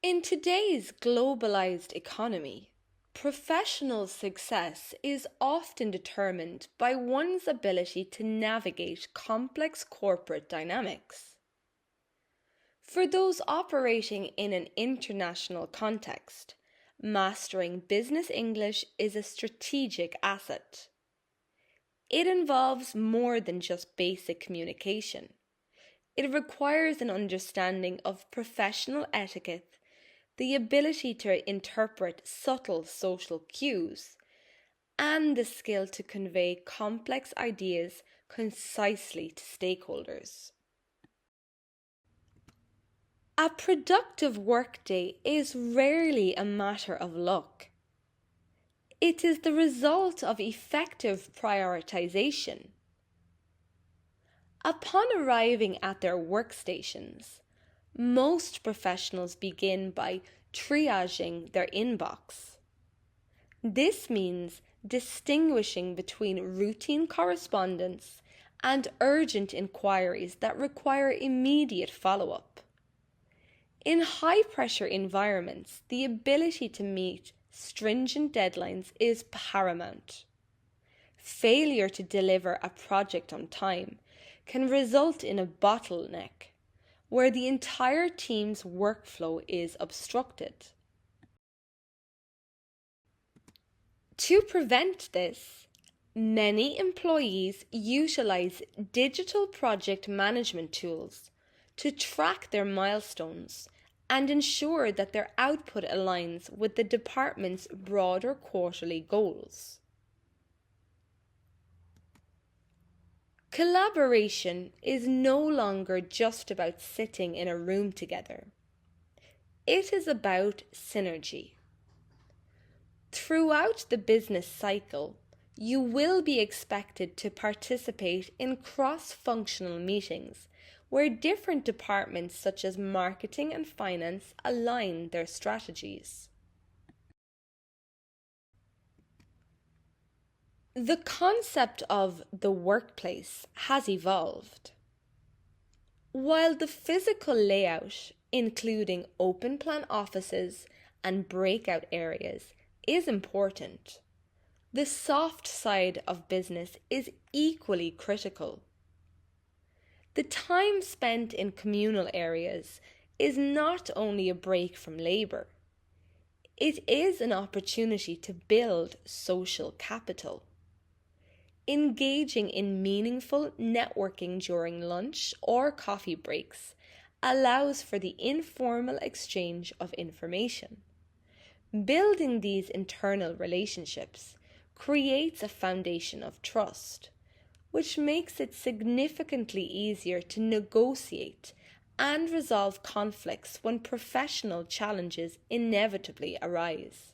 In today's globalized economy, professional success is often determined by one's ability to navigate complex corporate dynamics. For those operating in an international context, mastering business English is a strategic asset. It involves more than just basic communication. It requires an understanding of professional etiquette, the ability to interpret subtle social cues, and the skill to convey complex ideas concisely to stakeholders. A productive workday is rarely a matter of luck. It is the result of effective prioritization. Upon arriving at their workstations, most professionals begin by triaging their inbox. This means distinguishing between routine correspondence and urgent inquiries that require immediate follow-up. In high-pressure environments, the ability to meet stringent deadlines is paramount. Failure to deliver a project on time can result in a bottleneck, where the entire team's workflow is obstructed. To prevent this, many employees utilize digital project management tools to track their milestones and ensure that their output aligns with the department's broader quarterly goals. Collaboration is no longer just about sitting in a room together. It is about synergy. Throughout the business cycle, you will be expected to participate in cross-functional meetings where different departments such as marketing and finance align their strategies. The concept of the workplace has evolved. While the physical layout, including open-plan offices and breakout areas, is important, the soft side of business is equally critical. The time spent in communal areas is not only a break from labour, it is an opportunity to build social capital. Engaging in meaningful networking during lunch or coffee breaks allows for the informal exchange of information. Building these internal relationships creates a foundation of trust, which makes it significantly easier to negotiate and resolve conflicts when professional challenges inevitably arise.